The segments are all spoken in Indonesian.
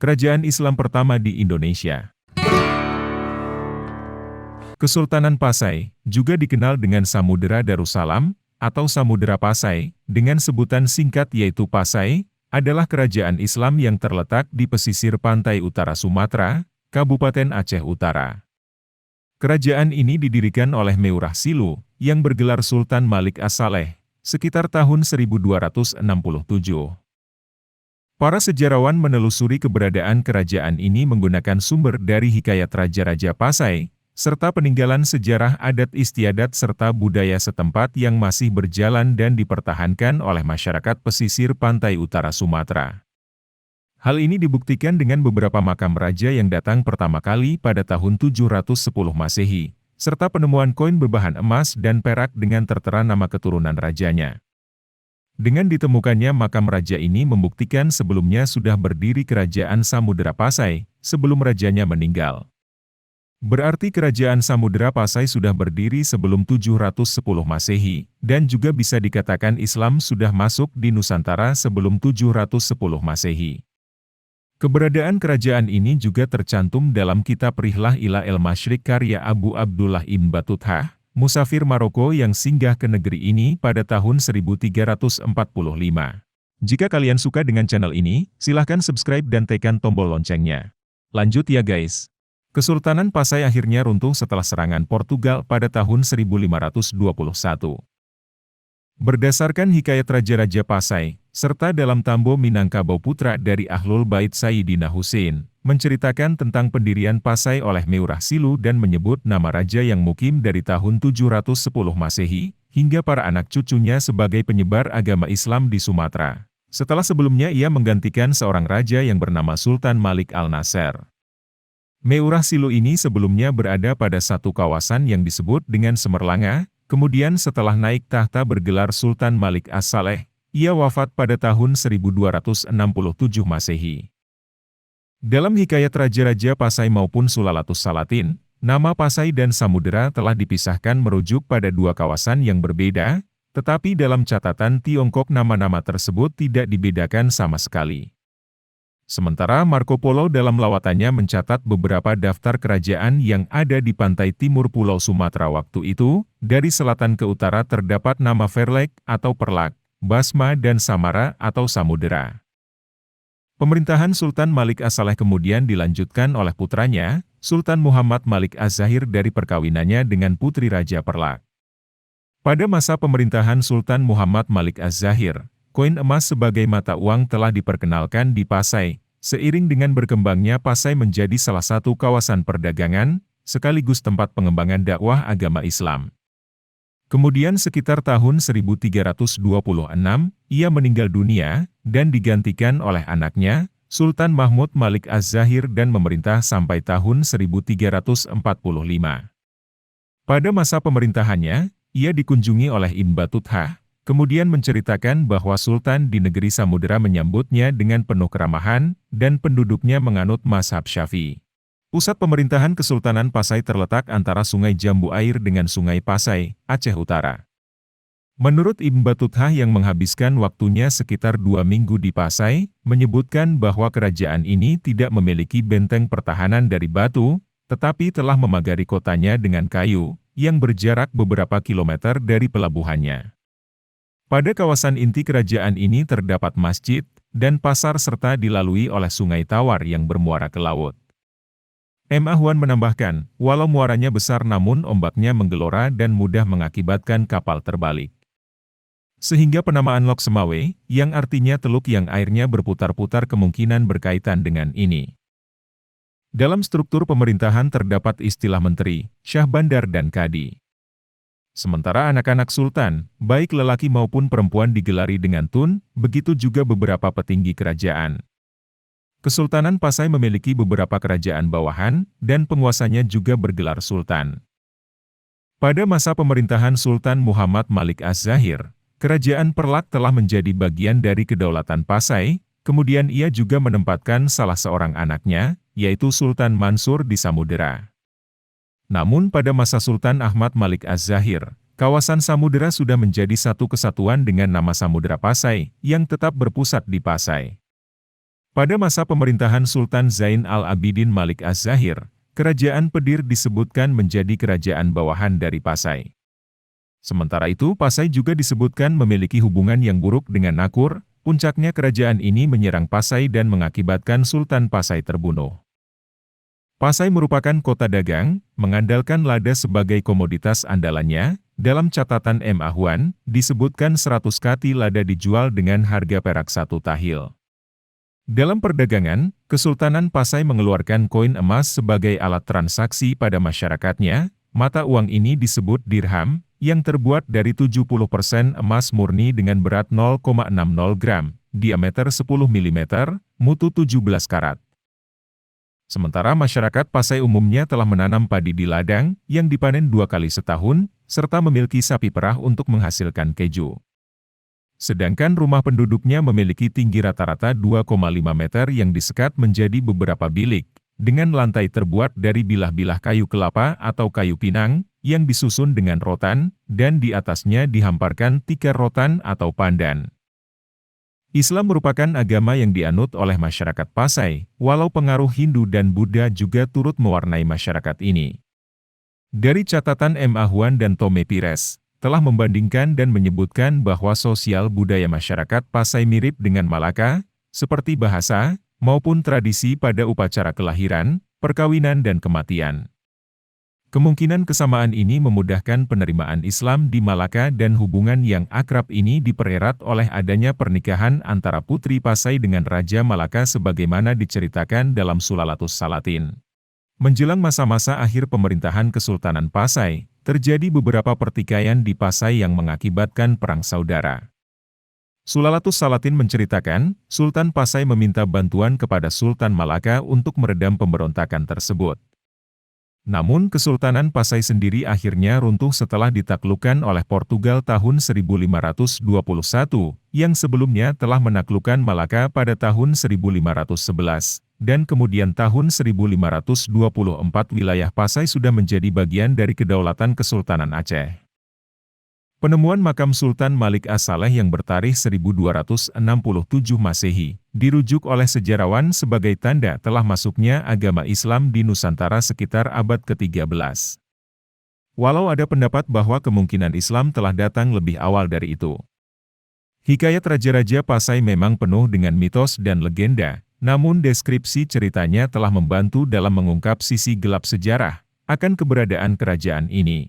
Kerajaan Islam pertama di Indonesia. Kesultanan Pasai, juga dikenal dengan Samudera Darussalam, atau Samudera Pasai, dengan sebutan singkat yaitu Pasai, adalah kerajaan Islam yang terletak di pesisir pantai utara Sumatera, Kabupaten Aceh Utara. Kerajaan ini didirikan oleh Meurah Silu, yang bergelar Sultan Malik As-Saleh, sekitar tahun 1267. Para sejarawan menelusuri keberadaan kerajaan ini menggunakan sumber dari hikayat Raja-Raja Pasai, serta peninggalan sejarah adat istiadat serta budaya setempat yang masih berjalan dan dipertahankan oleh masyarakat pesisir pantai utara Sumatera. Hal ini dibuktikan dengan beberapa makam raja yang datang pertama kali pada tahun 710 Masehi, serta penemuan koin berbahan emas dan perak dengan tertera nama keturunan rajanya. Dengan ditemukannya makam raja ini membuktikan sebelumnya sudah berdiri kerajaan Samudera Pasai, sebelum rajanya meninggal. Berarti kerajaan Samudera Pasai sudah berdiri sebelum 710 Masehi, dan juga bisa dikatakan Islam sudah masuk di Nusantara sebelum 710 Masehi. Keberadaan kerajaan ini juga tercantum dalam kitab Rihlah ila el-Masyriq karya Abu Abdullah Ibn Battuta, musafir Maroko yang singgah ke negeri ini pada tahun 1345. Jika kalian suka dengan channel ini, silahkan subscribe dan tekan tombol loncengnya. Lanjut ya guys. Kesultanan Pasai akhirnya runtuh setelah serangan Portugal pada tahun 1521. Berdasarkan hikayat Raja-Raja Pasai, serta dalam Tambo Minangkabau Putra dari Ahlul Bait Sayyidina Husein, menceritakan tentang pendirian Pasai oleh Meurah Silu dan menyebut nama raja yang mukim dari tahun 710 Masehi, hingga para anak cucunya sebagai penyebar agama Islam di Sumatera. Setelah sebelumnya ia menggantikan seorang raja yang bernama Sultan Malik Al-Nasser. Meurah Silu ini sebelumnya berada pada satu kawasan yang disebut dengan Semerlanga, kemudian setelah naik tahta bergelar Sultan Malik As-Saleh, ia wafat pada tahun 1267 Masehi. Dalam hikayat Raja-Raja Pasai maupun Sulalatus Salatin, nama Pasai dan Samudera telah dipisahkan merujuk pada dua kawasan yang berbeda, tetapi dalam catatan Tiongkok nama-nama tersebut tidak dibedakan sama sekali. Sementara Marco Polo dalam lawatannya mencatat beberapa daftar kerajaan yang ada di pantai timur Pulau Sumatera waktu itu, dari selatan ke utara terdapat nama Verlek atau Perlak, Basma dan Samara atau Samudera. Pemerintahan Sultan Malik As-Saleh kemudian dilanjutkan oleh putranya, Sultan Muhammad Malik Az-Zahir dari perkawinannya dengan putri Raja Perlak. Pada masa pemerintahan Sultan Muhammad Malik Az-Zahir, koin emas sebagai mata uang telah diperkenalkan di Pasai, seiring dengan berkembangnya Pasai menjadi salah satu kawasan perdagangan, sekaligus tempat pengembangan dakwah agama Islam. Kemudian sekitar tahun 1326, ia meninggal dunia, dan digantikan oleh anaknya, Sultan Mahmud Malik Az-Zahir dan memerintah sampai tahun 1345. Pada masa pemerintahannya, ia dikunjungi oleh Ibn Battuta, kemudian menceritakan bahwa Sultan di negeri Samudera menyambutnya dengan penuh keramahan, dan penduduknya menganut mazhab Syafi'i. Pusat pemerintahan Kesultanan Pasai terletak antara Sungai Jambu Air dengan Sungai Pasai, Aceh Utara. Menurut Ibn Battuta yang menghabiskan waktunya sekitar 2 minggu di Pasai, menyebutkan bahwa kerajaan ini tidak memiliki benteng pertahanan dari batu, tetapi telah memagari kotanya dengan kayu, yang berjarak beberapa kilometer dari pelabuhannya. Pada kawasan inti kerajaan ini terdapat masjid, dan pasar serta dilalui oleh Sungai Tawar yang bermuara ke laut. M. Ahwan menambahkan, walau muaranya besar namun ombaknya menggelora dan mudah mengakibatkan kapal terbalik. Sehingga penamaan Lok Semawe, yang artinya teluk yang airnya berputar-putar kemungkinan berkaitan dengan ini. Dalam struktur pemerintahan terdapat istilah menteri, syah bandar dan kadi. Sementara anak-anak sultan, baik lelaki maupun perempuan digelari dengan tun, begitu juga beberapa petinggi kerajaan. Kesultanan Pasai memiliki beberapa kerajaan bawahan, dan penguasanya juga bergelar sultan. Pada masa pemerintahan Sultan Muhammad Malik Az-Zahir, kerajaan Perlak telah menjadi bagian dari kedaulatan Pasai, kemudian ia juga menempatkan salah seorang anaknya, yaitu Sultan Mansur di Samudera. Namun pada masa Sultan Ahmad Malik Az-Zahir, kawasan Samudera sudah menjadi satu kesatuan dengan nama Samudera Pasai, yang tetap berpusat di Pasai. Pada masa pemerintahan Sultan Zain al-Abidin Malik Az-Zahir, Kerajaan Pedir disebutkan menjadi kerajaan bawahan dari Pasai. Sementara itu, Pasai juga disebutkan memiliki hubungan yang buruk dengan Nakur. Puncaknya kerajaan ini menyerang Pasai dan mengakibatkan Sultan Pasai terbunuh. Pasai merupakan kota dagang, mengandalkan lada sebagai komoditas andalannya. Dalam catatan M. Ahwan, disebutkan 100 kati lada dijual dengan harga perak 1 tahil. Dalam perdagangan, Kesultanan Pasai mengeluarkan koin emas sebagai alat transaksi pada masyarakatnya. Mata uang ini disebut dirham, yang terbuat dari 70% emas murni dengan berat 0,60 gram, diameter 10 mm, mutu 17 karat. Sementara masyarakat Pasai umumnya telah menanam padi di ladang, yang dipanen 2 kali setahun, serta memiliki sapi perah untuk menghasilkan keju. Sedangkan rumah penduduknya memiliki tinggi rata-rata 2,5 meter yang disekat menjadi beberapa bilik, dengan lantai terbuat dari bilah-bilah kayu kelapa atau kayu pinang, yang disusun dengan rotan, dan di atasnya dihamparkan tikar rotan atau pandan. Islam merupakan agama yang dianut oleh masyarakat Pasai, walau pengaruh Hindu dan Buddha juga turut mewarnai masyarakat ini. Dari catatan M. Ahwan dan Tome Pires, telah membandingkan dan menyebutkan bahwa sosial budaya masyarakat Pasai mirip dengan Malaka, seperti bahasa, maupun tradisi pada upacara kelahiran, perkawinan dan kematian. Kemungkinan kesamaan ini memudahkan penerimaan Islam di Malaka dan hubungan yang akrab ini dipererat oleh adanya pernikahan antara Putri Pasai dengan Raja Malaka sebagaimana diceritakan dalam Sulalatus Salatin. Menjelang masa-masa akhir pemerintahan Kesultanan Pasai, terjadi beberapa pertikaian di Pasai yang mengakibatkan perang saudara. Sulalatus Salatin menceritakan, Sultan Pasai meminta bantuan kepada Sultan Malaka untuk meredam pemberontakan tersebut. Namun Kesultanan Pasai sendiri akhirnya runtuh setelah ditaklukkan oleh Portugal tahun 1521, yang sebelumnya telah menaklukkan Malaka pada tahun 1511, dan kemudian tahun 1524 wilayah Pasai sudah menjadi bagian dari kedaulatan Kesultanan Aceh. Penemuan makam Sultan Malik As-Saleh yang bertarikh 1267 Masehi, dirujuk oleh sejarawan sebagai tanda telah masuknya agama Islam di Nusantara sekitar abad ke-13. Walau ada pendapat bahwa kemungkinan Islam telah datang lebih awal dari itu. Hikayat Raja-Raja Pasai memang penuh dengan mitos dan legenda, namun deskripsi ceritanya telah membantu dalam mengungkap sisi gelap sejarah akan keberadaan kerajaan ini.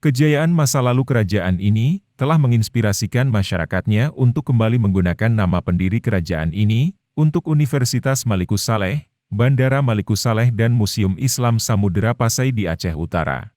Kejayaan masa lalu kerajaan ini telah menginspirasikan masyarakatnya untuk kembali menggunakan nama pendiri kerajaan ini untuk Universitas Malikus Saleh, Bandara Malikus Saleh dan Museum Islam Samudera Pasai di Aceh Utara.